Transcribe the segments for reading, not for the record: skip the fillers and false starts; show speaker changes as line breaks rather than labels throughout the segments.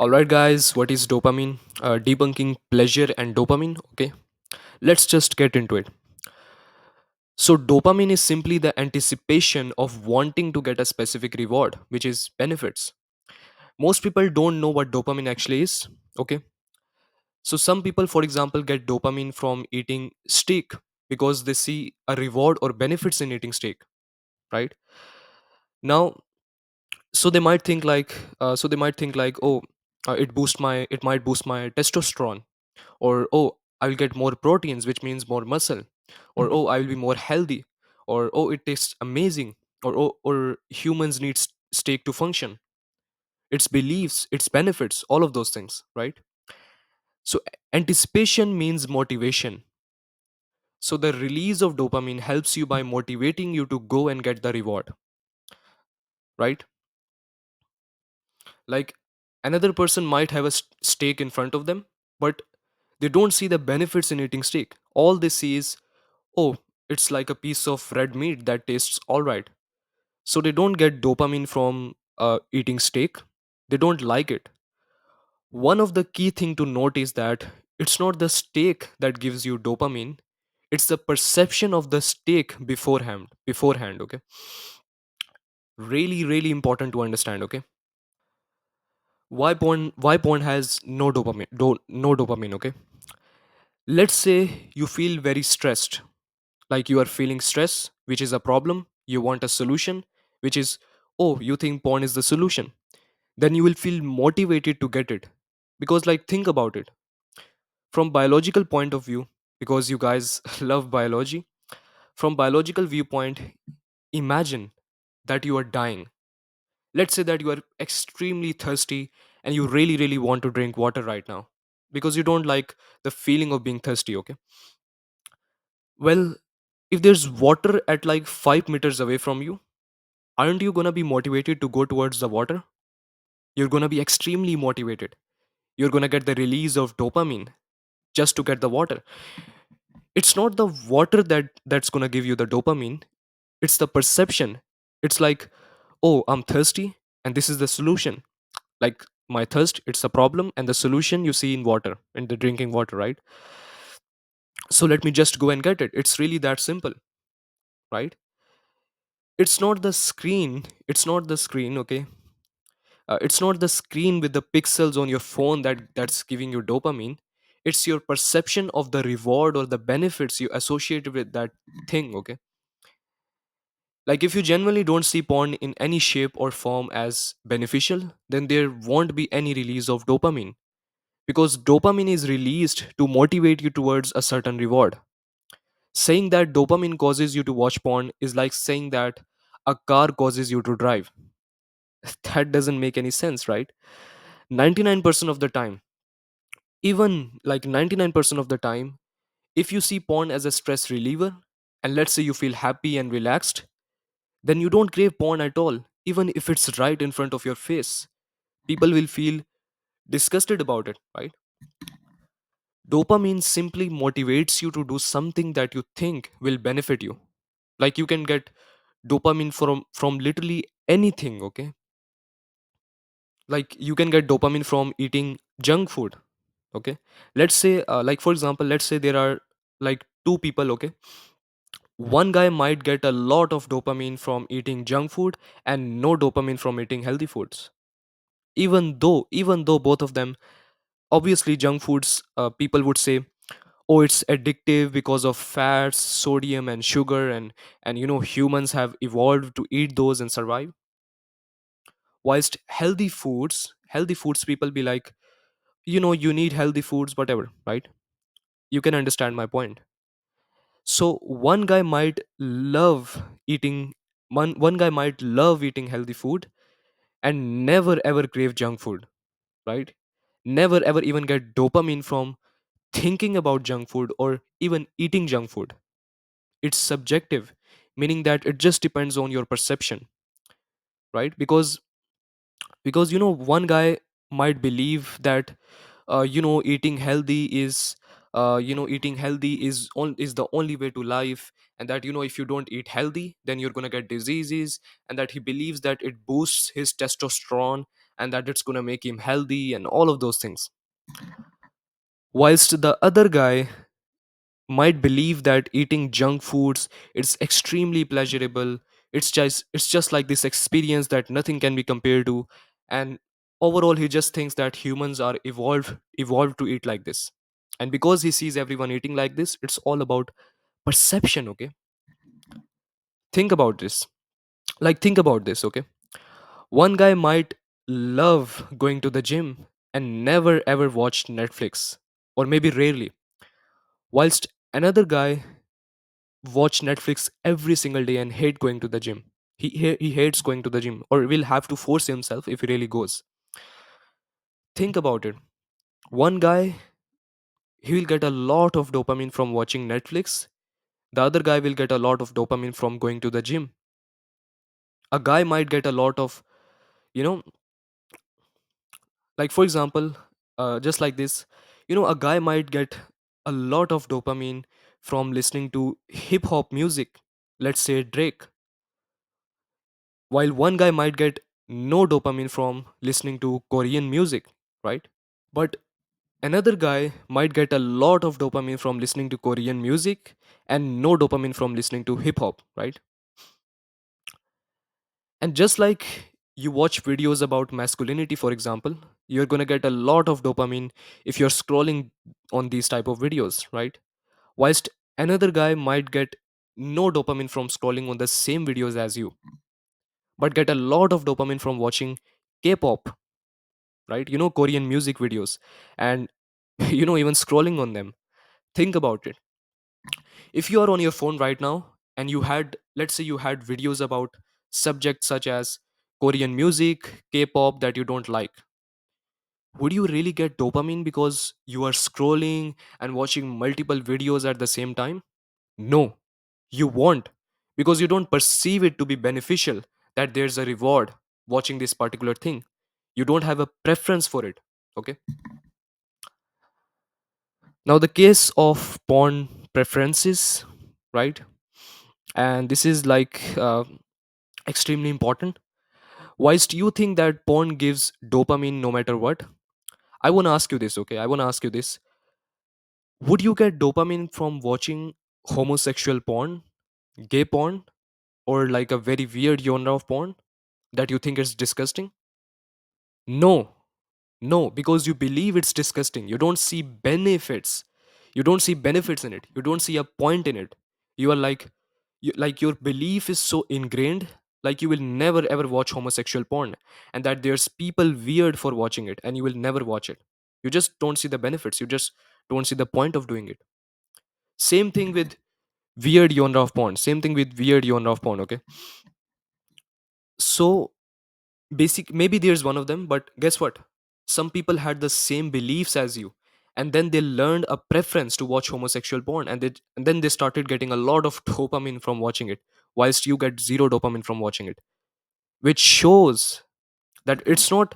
All right, guys, what is dopamine? Debunking pleasure and dopamine. Okay, let's just get into it. So, dopamine is simply the anticipation of wanting to get a specific reward, which is benefits. Most people don't know what dopamine actually is. Okay, so some people, for example, get dopamine from eating steak because they see a reward or benefits in eating steak, right? Now, so they might think like, oh, it might boost my testosterone, or oh, I'll get more proteins, which means more muscle, or oh, I will be more healthy, or oh, it tastes amazing, or oh, or humans need steak to function. Its beliefs, its benefits, all of those things, right? So anticipation means motivation. So the release of dopamine helps you by motivating you to go and get the reward, right? Like, another person might have a steak in front of them, but they don't see the benefits in eating steak. All they see is, oh, it's like a piece of red meat that tastes all right. So they don't get dopamine from eating steak. They don't like it. One of the key thing to note is that it's not the steak that gives you dopamine. It's the perception of the steak beforehand. Beforehand, okay. Really, really important to understand. Okay, why porn has no dopamine? No dopamine. Okay, let's say you feel very stressed, like you are feeling stress, which is a problem. You want a solution, which is, oh, you think porn is the solution. Then you will feel motivated to get it, because like think about it from biological point of view, because you guys love biology. From biological viewpoint, imagine that you are dying. Let's say that you are extremely thirsty and you really really want to drink water right now because you don't like the feeling of being thirsty. Okay, well, if there's water at like 5 meters away from you, aren't you going to be motivated to go towards the water? You're going to be extremely motivated. You're going to get the release of dopamine just to get the water. It's not the water that's going to give you the dopamine. It's the perception. It's like, oh, I'm thirsty and this is the solution. Like, my thirst, it's a problem, and the solution you see in water, in the drinking water, right? So let me just go and get it. It's really that simple, right? It's not the screen, okay. It's not the screen with the pixels on your phone that's giving you dopamine. It's your perception of the reward or the benefits you associate with that thing. Okay, like if you genuinely don't see porn in any shape or form as beneficial, then there won't be any release of dopamine, because dopamine is released to motivate you towards a certain reward. Saying that dopamine causes you to watch porn is like saying that a car causes you to drive. That doesn't make any sense, right? 99% of the time, even like 99% of the time, if you see porn as a stress reliever, and let's say you feel happy and relaxed, then you don't crave porn at all, even if it's right in front of your face. People will feel disgusted about it, right? Dopamine simply motivates you to do something that you think will benefit you. Like you can get dopamine from literally anything. Okay, like you can get dopamine from eating junk food. Okay, let's say like for example, let's say there are like two people. Okay, one guy might get a lot of dopamine from eating junk food and no dopamine from eating healthy foods. Even though both of them, obviously junk foods, people would say, oh, it's addictive because of fats, sodium and sugar, and humans have evolved to eat those and survive. Whilst healthy foods, people be like, you need healthy foods, whatever, right? You can understand my point. So eating one guy might love eating healthy food and never ever crave junk food, right? Never ever even get dopamine from thinking about junk food or even eating junk food. It's subjective, meaning that it just depends on your perception, right? Because one guy might believe that eating healthy is the only way to life, and that if you don't eat healthy, then you're going to get diseases, and that he believes that it boosts his testosterone, and that it's going to make him healthy and all of those things. Whilst the other guy might believe that eating junk foods it's extremely pleasurable, it's just like this experience that nothing can be compared to, and overall he just thinks that humans are evolved to eat like this. And because he sees everyone eating like this, it's all about perception, okay? Think about this. Think about this, okay? One guy might love going to the gym and never ever watch Netflix, or maybe rarely, whilst another guy watch Netflix every single day and hate going to the gym. He hates going to the gym, or will have to force himself if he really goes. Think about it. One guy, he will get a lot of dopamine from watching Netflix. The other guy will get a lot of dopamine from going to the gym. A guy might get a lot of, you know, like for example, just like this, a guy might get a lot of dopamine from listening to hip hop music, let's say Drake, while one guy might get no dopamine from listening to Korean music, right? But another guy might get a lot of dopamine from listening to Korean music and no dopamine from listening to hip hop, right? And just like you watch videos about masculinity, for example, you're going to get a lot of dopamine if you're scrolling on these type of videos, right? Whilst another guy might get no dopamine from scrolling on the same videos as you, but get a lot of dopamine from watching K-pop, right? Korean music videos, and even scrolling on them. Think about it. If you are on your phone right now and you had, let's say you had videos about subjects such as Korean music, K-pop that you don't like, would you really get dopamine because you are scrolling and watching multiple videos at the same time? No, you won't, because you don't perceive it to be beneficial, that there's a reward watching this particular thing. You don't have a preference for it, okay? Now, the case of porn preferences, right? And this is extremely important. Whilst you think that porn gives dopamine no matter what, I want to ask you this, okay? I want to ask you this. Would you get dopamine from watching homosexual porn, gay porn, or like a very weird genre of porn that you think is disgusting? No, no, because you believe it's disgusting. You don't see benefits. You don't see benefits in it. You don't see a point in it. You are like your belief is so ingrained, like you will never ever watch homosexual porn, and that there's people weird for watching it, and you will never watch it. You just don't see the benefits. You just don't see the point of doing it. Same thing with weird genre of porn. Same thing with weird genre of porn. Okay, so maybe there's one of them, but guess what, some people had the same beliefs as you, and then they learned a preference to watch homosexual porn, and then they started getting a lot of dopamine from watching it, whilst you get zero dopamine from watching it, which shows that it's not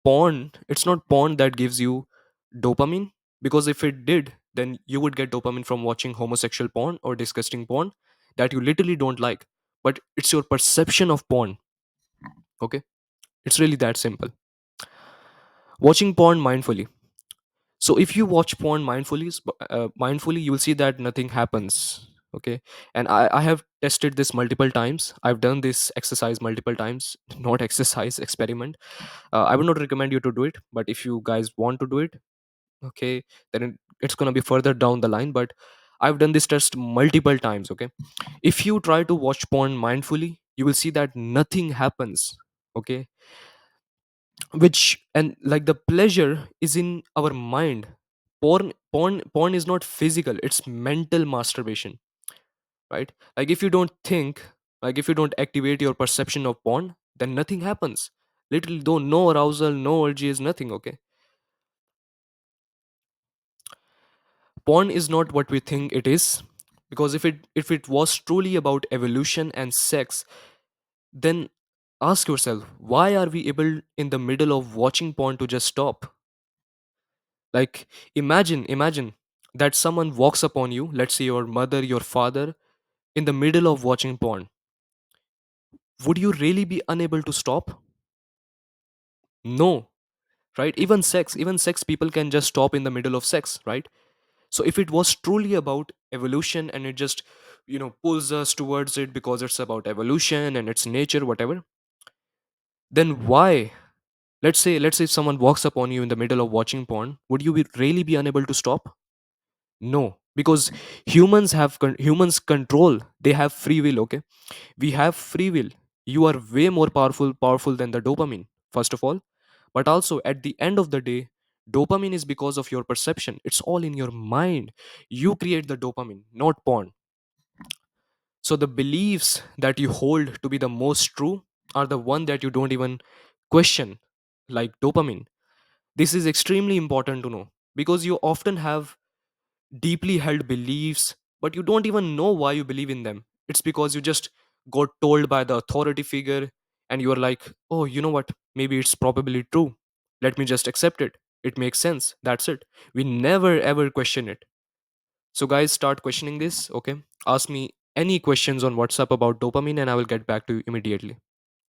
porn that gives you dopamine, because if it did, then you would get dopamine from watching homosexual porn or disgusting porn that you literally don't like. But it's your perception of porn, okay? It's really that simple. Watching porn mindfully. So if you watch porn mindfully, you will see that nothing happens. Okay, and I have tested this multiple times. I've done this exercise multiple times. Not exercise, experiment. I would not recommend you to do it, but if you guys want to do it, okay, then it's gonna be further down the line. But I've done this test multiple times. Okay, if you try to watch porn mindfully, you will see that nothing happens. Okay, which and like the pleasure is in our mind. Porn is not physical, it's mental masturbation, right? Like if you don't think, like if you don't activate your perception of porn, then nothing happens. Literally, though, no arousal, no urge is nothing. Okay, porn is not what we think it is, because if it was truly about evolution and sex, then ask yourself, why are we able in the middle of watching porn to just stop? Like, imagine that someone walks up on you, let's say your mother, your father, in the middle of watching porn. Would you really be unable to stop? No, right? Even sex people can just stop in the middle of sex, right? So if it was truly about evolution and it just pulls us towards it because it's about evolution and its nature, whatever, then why, let's say if someone walks up on you in the middle of watching porn, would you really be unable to stop? No, because humans control, they have free will, okay? We have free will. You are way more powerful than the dopamine, first of all. But also at the end of the day, dopamine is because of your perception. It's all in your mind. You create the dopamine, not porn. So the beliefs that you hold to be the most true are the one that you don't even question, like dopamine. This is extremely important to know because you often have deeply held beliefs, but you don't even know why you believe in them. It's because you just got told by the authority figure and you are like, oh, you know what? Maybe it's probably true. Let me just accept it. It makes sense. That's it. We never ever question it. So, guys, start questioning this, okay? Ask me any questions on WhatsApp about dopamine and I will get back to you immediately.